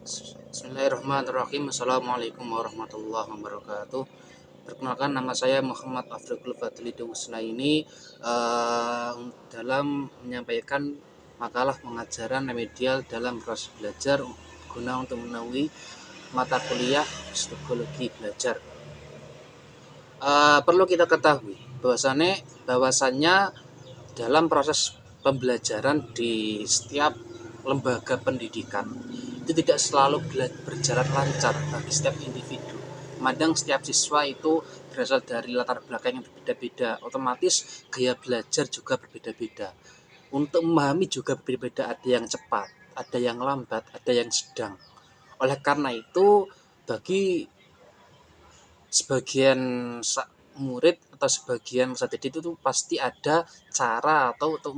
Bismillahirrahmanirrahim. Assalamualaikum warahmatullahi wabarakatuh. Perkenalkan, nama saya Muhammad Afrikul Fadli Dewusna ini dalam menyampaikan makalah pengajaran remedial dalam proses belajar guna untuk memenuhi mata kuliah psikologi belajar. Perlu kita ketahui bahwasannya dalam proses pembelajaran di setiap lembaga pendidikan itu tidak selalu berjalan lancar bagi setiap individu. Memandang setiap siswa itu berasal dari latar belakang yang berbeda-beda, otomatis gaya belajar juga berbeda-beda. Untuk memahami juga berbeda-beda, ada yang cepat, ada yang lambat, ada yang sedang. Oleh karena itu, bagi sebagian murid atau sebagian peserta didik itu pasti ada cara atau untuk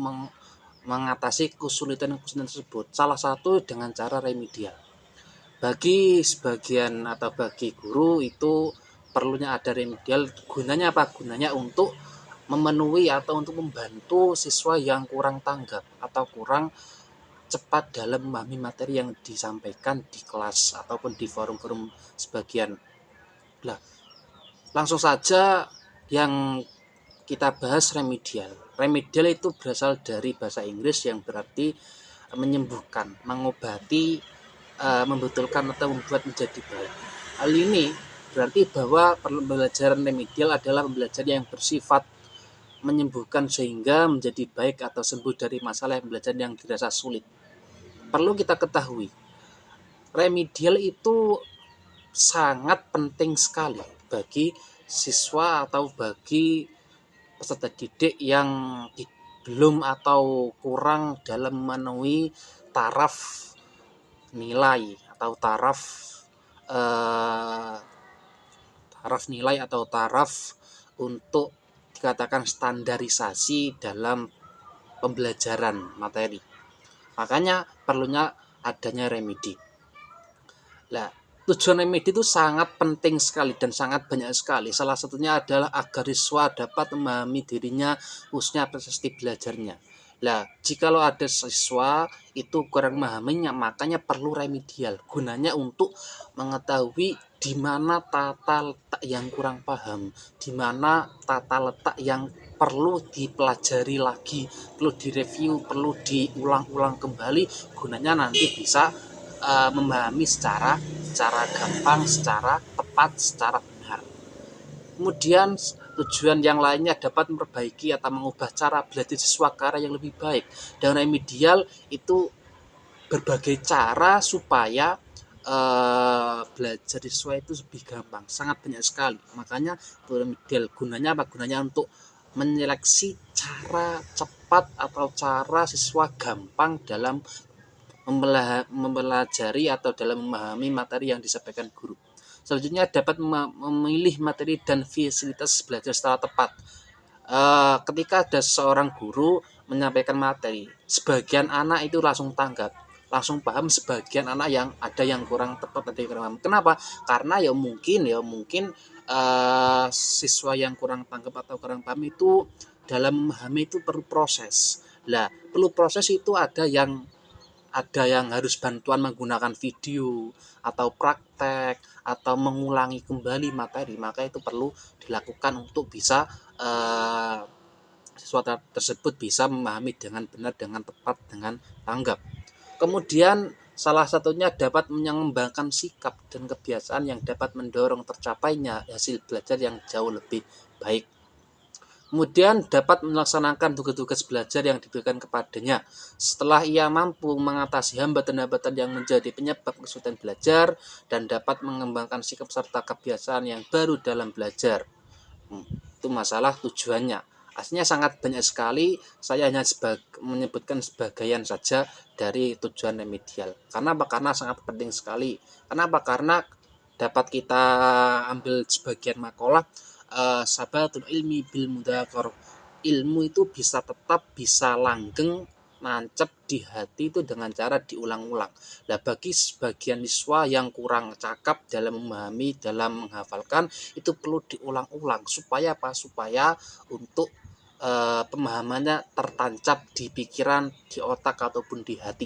mengatasi kesulitan tersebut. Salah satu dengan cara remedial. Bagi sebagian atau bagi guru itu perlunya ada remedial. Gunanya apa? Gunanya untuk memenuhi atau untuk membantu siswa yang kurang tanggap atau kurang cepat dalam memahami materi yang disampaikan di kelas ataupun di forum-forum sebagian. Nah, langsung saja yang kita bahas remedial. Remedial itu berasal dari bahasa Inggris yang berarti menyembuhkan, mengobati, membetulkan atau membuat menjadi baik. Hal ini berarti bahwa pembelajaran remedial adalah pembelajaran yang bersifat menyembuhkan sehingga menjadi baik atau sembuh dari masalah pembelajaran yang dirasa sulit. Perlu kita ketahui, remedial itu sangat penting sekali bagi siswa atau bagi peserta didik yang belum atau kurang dalam memenuhi taraf nilai atau taraf nilai atau taraf untuk dikatakan standarisasi dalam pembelajaran materi. Makanya perlunya adanya remedi. Nah, tujuan remedi itu sangat penting sekali dan sangat banyak sekali. Salah satunya adalah agar siswa dapat memahami dirinya, khususnya prestasi belajarnya. Nah, jikalau ada siswa itu kurang memahaminya, makanya perlu remedial. Gunanya untuk mengetahui di mana tata letak yang kurang paham, di mana tata letak yang perlu dipelajari lagi, perlu direview, perlu diulang-ulang kembali. Gunanya nanti bisa memahami secara gampang, secara tepat, secara benar. Kemudian tujuan yang lainnya dapat memperbaiki atau mengubah cara belajar siswa ke arah yang lebih baik. Dan remedial itu berbagai cara supaya belajar siswa itu lebih gampang, sangat banyak sekali. Makanya remedial gunanya apa? Gunanya untuk menyeleksi cara cepat atau cara siswa gampang dalam mempelajari atau dalam memahami materi yang disampaikan guru. Selanjutnya dapat memilih materi dan fasilitas belajar secara tepat. Ketika ada seorang guru menyampaikan materi, sebagian anak itu langsung tanggap, langsung paham. Sebagian anak yang ada yang kurang tepat, ada yang kurang paham. Kenapa? Karena ya mungkin siswa yang kurang tanggap atau kurang paham itu dalam memahami itu perlu proses. Lah, perlu proses itu ada yang harus bantuan menggunakan video atau praktek atau mengulangi kembali materi, maka itu perlu dilakukan untuk bisa siswa tersebut bisa memahami dengan benar, dengan tepat, dengan tanggap. Kemudian salah satunya dapat mengembangkan sikap dan kebiasaan yang dapat mendorong tercapainya hasil belajar yang jauh lebih baik. Kemudian dapat melaksanakan tugas-tugas belajar yang diberikan kepadanya. Setelah ia mampu mengatasi hambatan-hambatan yang menjadi penyebab kesulitan belajar dan dapat mengembangkan sikap serta kebiasaan yang baru dalam belajar. Itu masalah tujuannya. Aslinya sangat banyak sekali, saya hanya menyebutkan sebagian saja dari tujuan remedial. Karena apa? Karena sangat penting sekali. Kenapa? Karena dapat kita ambil sebagian makalah, sabatul ilmi bil mudakar. Ilmu itu bisa tetap, bisa langgeng, nancep di hati itu dengan cara diulang-ulang. Nah, bagi sebagian siswa yang kurang cakap dalam memahami, dalam menghafalkan, itu perlu diulang-ulang supaya apa? Supaya untuk pemahamannya tertancap di pikiran, di otak ataupun di hati.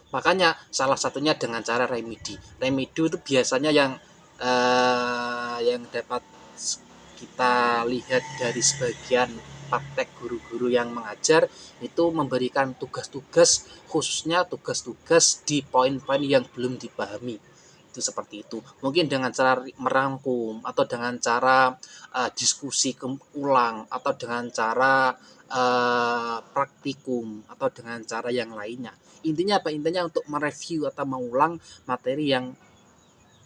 Makanya salah satunya dengan cara remedi. Remedi itu biasanya yang dapat kita lihat dari sebagian praktek guru-guru yang mengajar itu memberikan tugas-tugas, khususnya tugas-tugas di poin-poin yang belum dipahami. Itu seperti itu. Mungkin dengan cara merangkum atau dengan cara diskusi ulang atau dengan cara praktikum atau dengan cara yang lainnya. Intinya apa? Intinya untuk mereview atau mengulang materi yang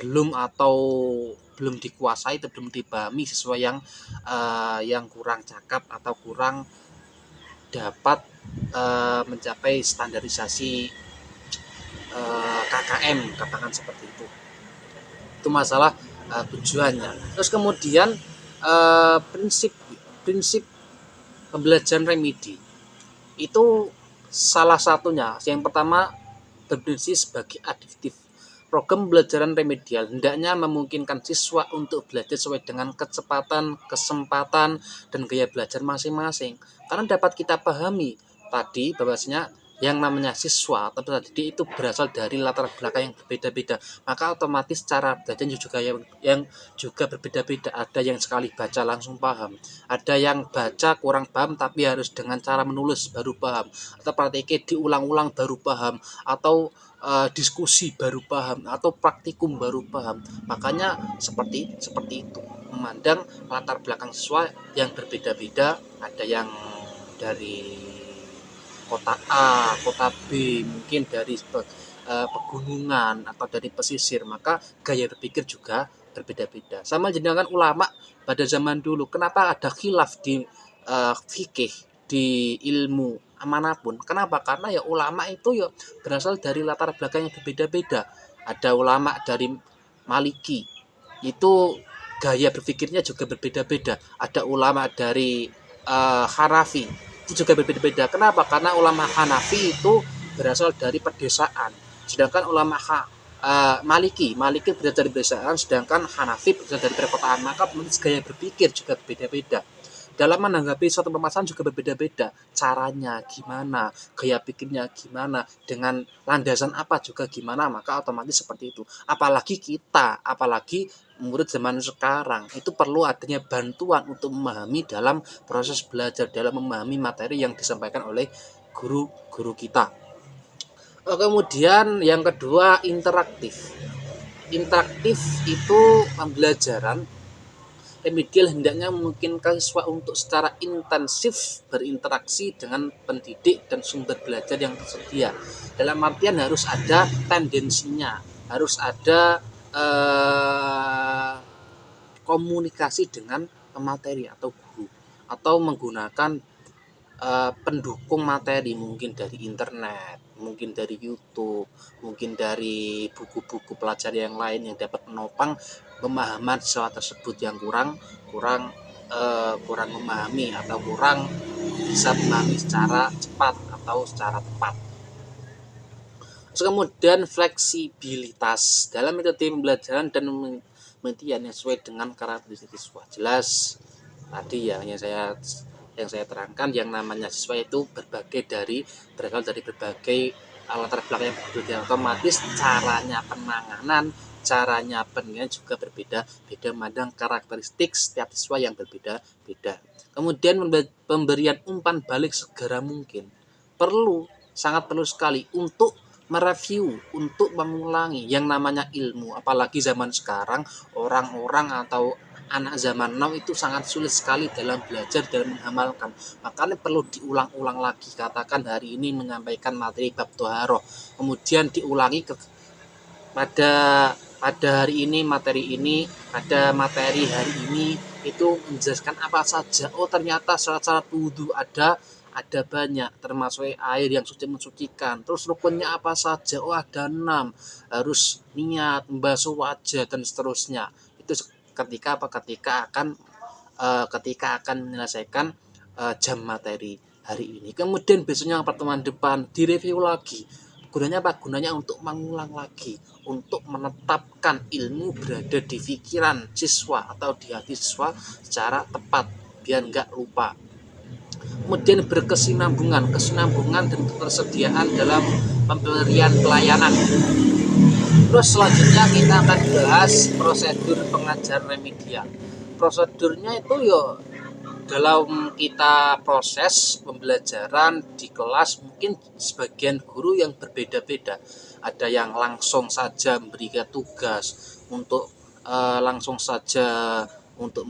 belum dikuasai atau belum dipahami sesuai yang kurang cakap atau kurang dapat mencapai standarisasi KKM, katakan seperti itu. Itu masalah tujuannya. Terus kemudian prinsip prinsip pembelajaran remedi itu salah satunya yang pertama berfungsi sebagai adiktif. Program pembelajaran remedial hendaknya memungkinkan siswa untuk belajar sesuai dengan kecepatan, kesempatan, dan gaya belajar masing-masing. Karena dapat kita pahami tadi bahwasanya yang namanya siswa atau didik itu berasal dari latar belakang yang berbeda-beda, maka otomatis cara belajarnya juga yang juga berbeda-beda. Ada yang sekali baca langsung paham, ada yang baca kurang paham tapi harus dengan cara menulis baru paham, atau praktiknya diulang-ulang baru paham, atau diskusi baru paham, atau praktikum baru paham. Makanya seperti itu, memandang latar belakang siswa yang berbeda-beda. Ada yang dari kota A, kota B, mungkin dari pegunungan atau dari pesisir, maka gaya berpikir juga berbeda-beda. Sama dengan ulama pada zaman dulu, kenapa ada khilaf di fikih, di ilmu manapun? Kenapa? Karena ya ulama itu ya berasal dari latar belakang yang berbeda-beda. Ada ulama dari Maliki, itu gaya berpikirnya juga berbeda-beda. Ada ulama dari Hanafi, itu juga berbeda-beda. Kenapa? Karena ulama Hanafi itu berasal dari pedesaan, sedangkan ulama Maliki berasal dari pedesaan, sedangkan Hanafi berasal dari perkotaan. Maka gaya berpikir juga berbeda-beda. Dalam menanggapi suatu permasalahan juga berbeda-beda. Caranya gimana, gaya pikirnya gimana, dengan landasan apa juga gimana, maka otomatis seperti itu. Apalagi murid zaman sekarang itu perlu adanya bantuan untuk memahami dalam proses belajar, dalam memahami materi yang disampaikan oleh guru-guru kita. Kemudian yang kedua, interaktif. Interaktif itu pembelajaran remedial hendaknya memungkinkan siswa untuk secara intensif berinteraksi dengan pendidik dan sumber belajar yang tersedia. Dalam artian harus ada tendensinya, harus ada komunikasi dengan materi atau guru, atau menggunakan pendukung materi, mungkin dari internet, mungkin dari YouTube, mungkin dari buku-buku pelajaran yang lain yang dapat menopang pemahaman siswa tersebut yang kurang memahami atau kurang bisa memahami secara cepat atau secara tepat. Terus kemudian fleksibilitas dalam metode pembelajaran dan penelitian yang sesuai dengan karakteristik siswa. Jelas tadi ya yang saya terangkan, yang namanya siswa itu berasal dari berbagai latar belakang yang berbeda, otomatis caranya penanganan, caranya penilaian juga berbeda-beda, memandang karakteristik setiap siswa yang berbeda-beda. Kemudian pemberian umpan balik segera mungkin sangat perlu sekali untuk mereview, untuk mengulangi yang namanya ilmu. Apalagi zaman sekarang orang-orang atau anak zaman now itu sangat sulit sekali dalam belajar, dalam mengamalkan. Makanya perlu diulang-ulang lagi. Katakan hari ini menyampaikan materi bab Toharoh, kemudian diulangi pada hari ini, pada materi hari ini itu menjelaskan apa saja. Oh ternyata syarat-syarat wudhu ada banyak, termasuk air yang suci mensucikan. Terus rukunnya apa saja? Oh ada 6, harus niat, membasuh wajah dan seterusnya. Itu ketika akan menyelesaikan jam materi hari ini. Kemudian besoknya pertemuan depan direview lagi. Gunanya apa? Gunanya untuk mengulang lagi, untuk menetapkan ilmu berada di pikiran siswa atau di hati siswa secara tepat, biar nggak lupa. kemudian kesinambungan dan ketersediaan dalam pemberian pelayanan. Terus selanjutnya kita akan bahas prosedur pengajar remedial. Prosedurnya itu ya dalam kita proses pembelajaran di kelas, mungkin sebagian guru yang berbeda-beda. Ada yang langsung saja memberikan tugas untuk langsung saja untuk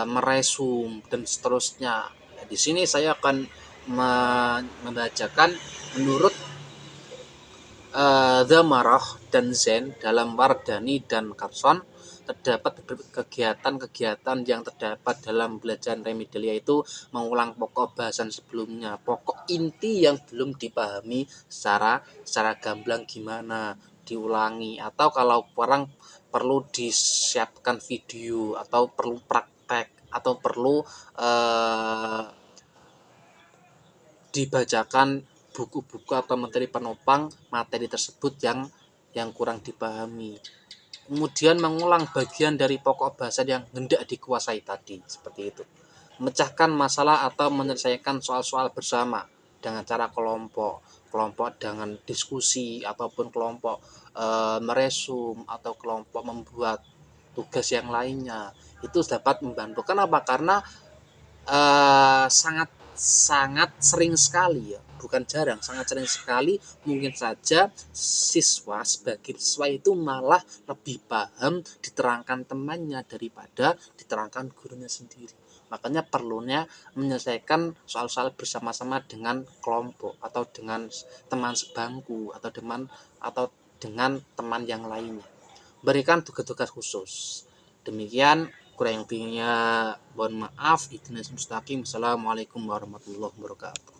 meresum dan seterusnya. Di sini saya akan membacakan menurut Zamarah dan Zen dalam Wardani dan Carson. Terdapat kegiatan-kegiatan yang terdapat dalam belajar remedial, yaitu mengulang pokok bahasan sebelumnya, pokok inti yang belum dipahami secara gamblang gimana diulangi, atau kalau kurang perlu disiapkan video, atau perlu praktek, atau perlu dibacakan buku-buku atau materi penopang materi tersebut yang kurang dipahami. Kemudian mengulang bagian dari pokok bahasan yang hendak dikuasai tadi, seperti itu. Memecahkan masalah atau menyelesaikan soal-soal bersama dengan cara kelompok dengan diskusi, ataupun kelompok meresum, atau kelompok membuat tugas yang lainnya. Itu dapat membantu. Kenapa? Karena sangat sering sekali, ya bukan jarang, sangat sering sekali mungkin saja sebagai siswa itu malah lebih paham diterangkan temannya daripada diterangkan gurunya sendiri. Makanya perlunya menyelesaikan soal-soal bersama-sama dengan kelompok, atau dengan teman sebangku, atau dengan teman yang lainnya. Berikan tugas-tugas khusus. Demikian, kurang lebihnya mohon maaf. Assalamualaikum warahmatullahi wabarakatuh.